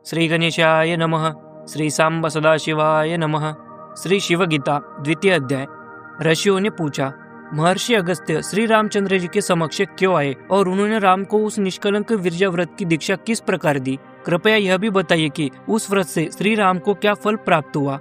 श्री गणेशाय नमः। श्री सांब सदाशिवाय नमः। श्री शिवगीता द्वितीय अध्याय। ऋषियों ने पूछा, महर्षि अगस्त्य श्री रामचंद्र जी के समक्ष क्यों आए और उन्होंने राम को उस निष्कलंक विरजा व्रत की दीक्षा किस प्रकार दी? कृपया यह भी बताइए कि उस व्रत से श्री राम को क्या फल प्राप्त हुआ?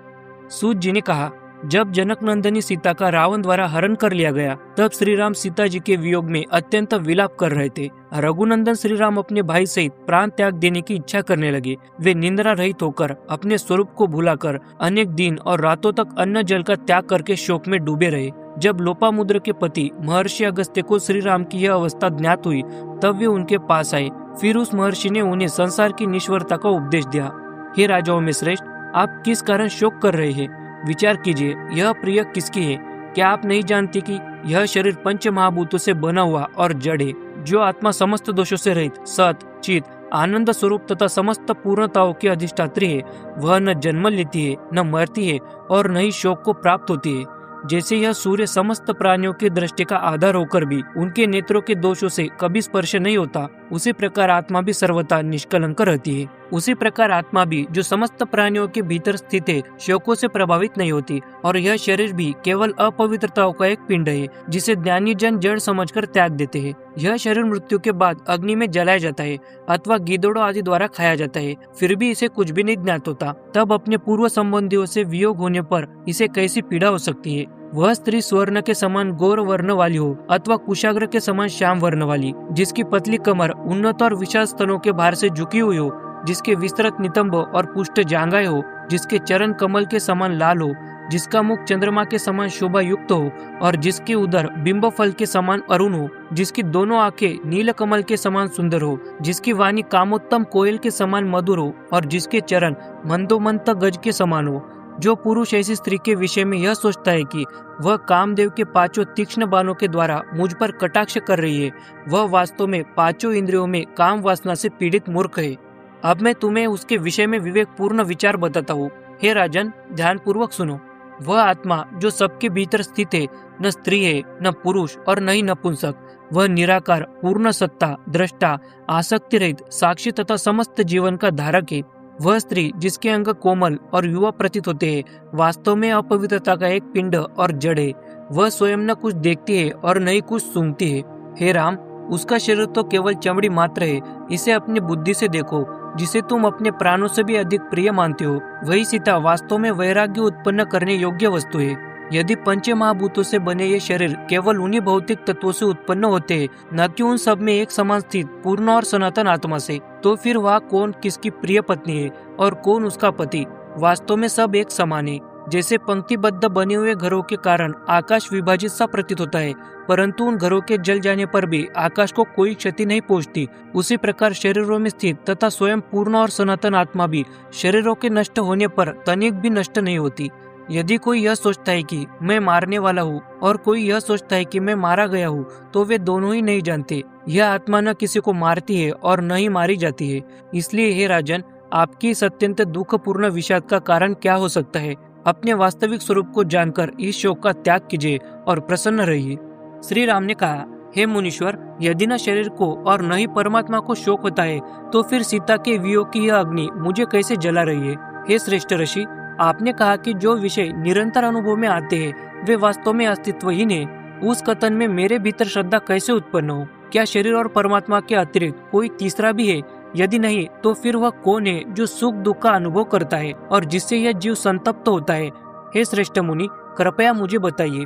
सूत जी ने कहा, जब जनक नंदनी सीता का रावण द्वारा हरण कर लिया गया तब श्री राम सीता जी के वियोग में अत्यंत विलाप कर रहे थे। रघुनंदन श्री राम अपने भाई सहित प्राण त्याग देने की इच्छा करने लगे। वे निंद्रा रहित होकर अपने स्वरूप को भुलाकर अनेक दिन और रातों तक अन्न जल का त्याग करके शोक में डूबे रहे। जब लोपामुद्र के पति महर्षि अगस्त्य को श्री राम की यह अवस्था ज्ञात हुई तब वे उनके पास आए। फिर उस महर्षि ने उन्हें संसार की निष्फलता का उपदेश दिया। हे राजाओं में श्रेष्ठ, आप किस कारण शोक कर रहे हैं? विचार कीजिए, यह प्रिय किसकी है? क्या आप नहीं जानते कि यह शरीर पंच महाभूतों से बना हुआ और जड़ है? जो आत्मा समस्त दोषों से रहित सत चित आनंद स्वरूप तथा समस्त पूर्णताओं की अधिष्ठात्री है, वह न जन्म लेती है, न मरती है और न ही शोक को प्राप्त होती है। जैसे यह सूर्य समस्त प्राणियों की दृष्टि का आधार होकर भी उनके नेत्रों के दोषों से कभी स्पर्श नहीं होता, उसी प्रकार आत्मा भी सर्वथा निष्कलंक रहती है। उसी प्रकार आत्मा भी जो समस्त प्राणियों के भीतर स्थित है, शोकों से प्रभावित नहीं होती। और यह शरीर भी केवल अपवित्रताओं का एक पिंड है जिसे ज्ञानी जन जड़ समझकर त्याग देते हैं। यह शरीर मृत्यु के बाद अग्नि में जलाया जाता है अथवा गीदड़ों आदि द्वारा खाया जाता है, फिर भी इसे कुछ भी नहीं ज्ञात होता। तब अपने पूर्व संबंधियों से वियोग होने पर इसे कैसी पीड़ा हो सकती है? वह स्त्री स्वर्ण के समान गौर वर्ण वाली हो अथवा कुशाग्र के समान श्याम वर्ण वाली, जिसकी पतली कमर उन्नत और विशाल स्तनों के भार से झुकी हुई हो, जिसके विस्तृत नितंब और पुष्ट जांघाएं हो, जिसके चरण कमल के समान लाल हो, जिसका मुख चंद्रमा के समान शोभा युक्त हो और जिसके उदर बिंब फल के समान अरुण हो, जिसकी दोनों आंखें नील कमल के समान सुंदर हो, जिसकी वाणी कामोत्तम कोयल के समान मधुर हो और जिसके चरण मंदोमंत गज के समान हो। जो पुरुष ऐसी स्त्री के विषय में यह सोचता है कि वह कामदेव के पांचों तीक्ष्ण बाणों के द्वारा मुझ पर कटाक्ष कर रही है, वह वास्तव में पांचों इंद्रियों में काम वासना से पीड़ित मूर्ख है। अब मैं तुम्हें उसके विषय में विवेक पूर्ण विचार बताता हूँ। हे राजन, ध्यान पूर्वक सुनो। वह आत्मा जो सबके भीतर स्थित है, न स्त्री है, न पुरुष और न ही नपुंसक। वह निराकार, पूर्ण सत्ता, दृष्टा, आसक्ति रहित, साक्षी तथा समस्त जीवन का धारक है। वह स्त्री जिसके अंग कोमल और युवा प्रतीत होते हैं, वास्तव में अपवित्रता का एक पिंड और जड़ है। वह स्वयं न कुछ देखती है और न ही कुछ सूंघती है। हे राम, उसका शरीर तो केवल चमड़ी मात्र है। इसे अपनी बुद्धि से देखो, जिसे तुम अपने प्राणों से भी अधिक प्रिय मानते हो। वही सीता वास्तव में वैराग्य उत्पन्न करने योग्य वस्तु है। यदि पंच महाभूतों से बने ये शरीर केवल उन्हीं भौतिक तत्वों से उत्पन्न होते हैं, न कि उन सब में एक समान स्थित पूर्ण और सनातन आत्मा से, तो फिर वह कौन किसकी प्रिय पत्नी है और कौन उसका पति? वास्तव में सब एक समान है। जैसे पंक्तिबद्ध बने हुए घरों के कारण आकाश विभाजित सा प्रतीत होता है, परंतु उन घरों के जल जाने पर भी आकाश को कोई क्षति नहीं पहुंचती, उसी प्रकार शरीरों में स्थित तथा स्वयं पूर्ण और सनातन आत्मा भी शरीरों के नष्ट होने पर तनिक भी नष्ट नहीं होती। यदि कोई यह सोचता है कि मैं मारने वाला हूँ और कोई यह सोचता है कि मैं मारा गया हूँ, तो वे दोनों ही नहीं जानते। यह आत्मा न किसी को मारती है और न ही मारी जाती है। इसलिए हे राजन, आपकी इस अत्यंत दुखपूर्ण विषाद का कारण क्या हो सकता है? अपने वास्तविक स्वरूप को जानकर इस शोक का त्याग कीजिए और प्रसन्न रहिए। श्री राम ने कहा, हे मुनीश्वर, यदि न शरीर को और न ही परमात्मा को शोक होता है, तो फिर सीता के वियोग की यह अग्नि मुझे कैसे जला रही है? हे श्रेष्ठ ऋषि, आपने कहा कि जो विषय निरंतर अनुभव में आते हैं वे वास्तव में अस्तित्वहीन है। उस कथन में मेरे भीतर श्रद्धा कैसे उत्पन्न हो? क्या शरीर और परमात्मा के अतिरिक्त कोई तीसरा भी है? यदि नहीं, तो फिर वह कौन है जो सुख दुख का अनुभव करता है और जिससे यह जीव संतप्त होता है? हे श्रेष्ठ मुनि, कृपया मुझे बताइए।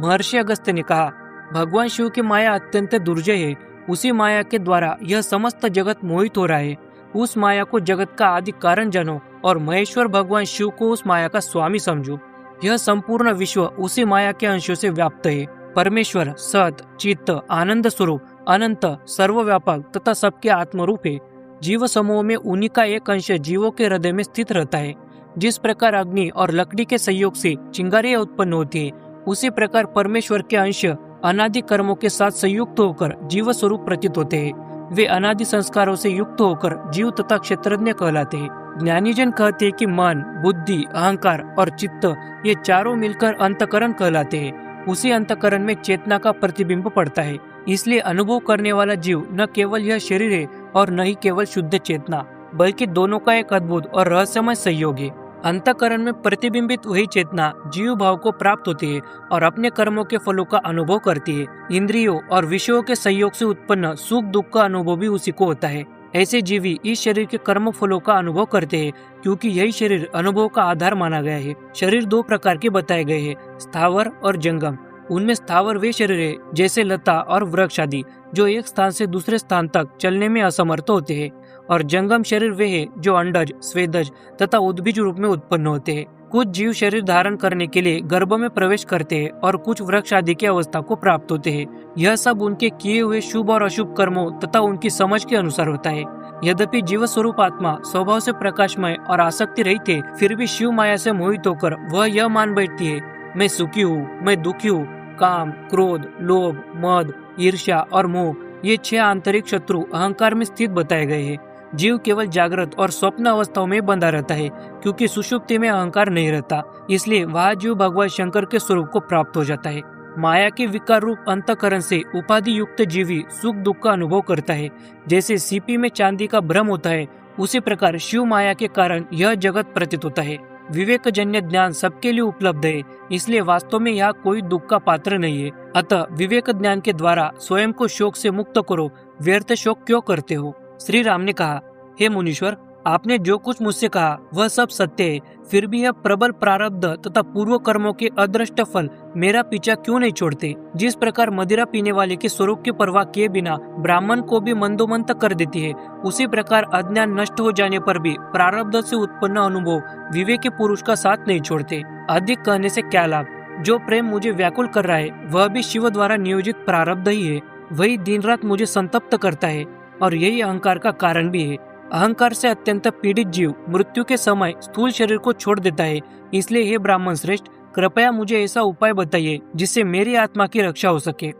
महर्षि अगस्त्य ने कहा, भगवान शिव की माया अत्यंत दुर्जय है। उसी माया के द्वारा यह समस्त जगत मोहित हो रहा है। उस माया को जगत का आदि कारण जानो और महेश्वर भगवान शिव को उस माया का स्वामी समझो। यह संपूर्ण विश्व उसी माया के अंशों से व्याप्त है। परमेश्वर सत चित्त आनंद स्वरूप अनंत सर्वव्यापक तथा सबके आत्मरूप है। जीव समूह में उन्हीं का एक अंश जीवों के हृदय में स्थित रहता है। जिस प्रकार अग्नि और लकड़ी के संयोग से चिंगारियां उत्पन्न होती है, उसी प्रकार परमेश्वर के अंश अनादि कर्मों के साथ संयुक्त होकर जीव स्वरूप प्रतीत होते हैं। वे अनादि संस्कारों से युक्त होकर जीव तथा क्षेत्रज्ञ कहलाते हैं। ज्ञानीजन कहते हैं कि मन, बुद्धि, अहंकार और चित्त ये चारों मिलकर अंतकरण कहलाते हैं। उसी अंतकरण में चेतना का प्रतिबिंब पड़ता है। इसलिए अनुभव करने वाला जीव न केवल यह शरीर है और न ही केवल शुद्ध चेतना, बल्कि दोनों का एक अद्भुत और रहस्यमय सहयोग है। अंतःकरण में प्रतिबिंबित वही चेतना जीव भाव को प्राप्त होती है और अपने कर्मों के फलों का अनुभव करती है। इंद्रियों और विषयों के सहयोग से उत्पन्न सुख दुख का अनुभव भी उसी को होता है। ऐसे जीवी इस शरीर के कर्म फलों का अनुभव करते हैं, क्योंकि यही शरीर अनुभव का आधार माना गया है। शरीर दो प्रकार के बताए गए हैं, स्थावर और जंगम। उनमें स्थावर वे शरीर है जैसे लता और वृक्ष आदि, जो एक स्थान से दूसरे स्थान तक चलने में असमर्थ होते हैं, और जंगम शरीर वे है जो अंडज, स्वेदज तथा उद्भिज रूप में उत्पन्न होते हैं। कुछ जीव शरीर धारण करने के लिए गर्भ में प्रवेश करते हैं और कुछ वृक्ष आदि की अवस्था को प्राप्त होते हैं। यह सब उनके किए हुए शुभ और अशुभ कर्मों तथा उनकी समझ के अनुसार होता है। यद्यपि जीव स्वरूप आत्मा स्वभाव से प्रकाशमय और आसक्ति रहित है, फिर भी शिव माया से मोहित होकर वह यह मान बैठती है, मैं सुखी हूँ, मैं दुखी हूँ। काम, क्रोध, लोभ, मद, ईर्ष्या और मोह, ये 6 आंतरिक शत्रु अहंकार में स्थित बताए गए हैं। जीव केवल जागृत और स्वप्न अवस्थाओं में बंधा रहता है, क्योंकि सुषुप्ति में अहंकार नहीं रहता। इसलिए वह जीव भगवान शंकर के स्वरूप को प्राप्त हो जाता है। माया के विकार रूप अंतःकरण से उपाधि युक्त जीवी सुख दुख का अनुभव करता है। जैसे सीपी में चांदी का भ्रम होता है, उसी प्रकार शिव माया के कारण यह जगत प्रतीत होता है। विवेक जन्य ज्ञान सबके लिए उपलब्ध है, इसलिए वास्तव में यहाँ कोई दुख का पात्र नहीं है। अतः विवेक ज्ञान के द्वारा स्वयं को शोक से मुक्त करो, व्यर्थ शोक क्यों करते हो। श्री राम ने कहा, हे मुनीश्वर, आपने जो कुछ मुझसे कहा वह सब सत्य है, फिर भी यह प्रबल प्रारब्ध तथा पूर्व कर्मों के अदृष्ट फल मेरा पीछा क्यों नहीं छोड़ते। जिस प्रकार मदिरा पीने वाले के स्वरूप की परवाह किए बिना ब्राह्मण को भी मंदोमंत कर देती है, उसी प्रकार अज्ञान नष्ट हो जाने पर भी प्रारब्ध से उत्पन्न अनुभव विवेकी पुरुष का साथ नहीं छोड़ते। अधिक कहने से क्या लाभ। जो प्रेम मुझे व्याकुल कर रहा है वह भी शिव द्वारा नियोजित प्रारब्ध ही है। वही दिन रात मुझे संतप्त करता है और यही अहंकार का कारण भी है। अहंकार से अत्यंत पीड़ित जीव मृत्यु के समय स्थूल शरीर को छोड़ देता है। इसलिए हे ब्राह्मण श्रेष्ठ, कृपया मुझे ऐसा उपाय बताइए जिससे मेरी आत्मा की रक्षा हो सके।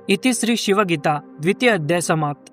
इति श्री शिव गीता 2य अध्याय समाप्त।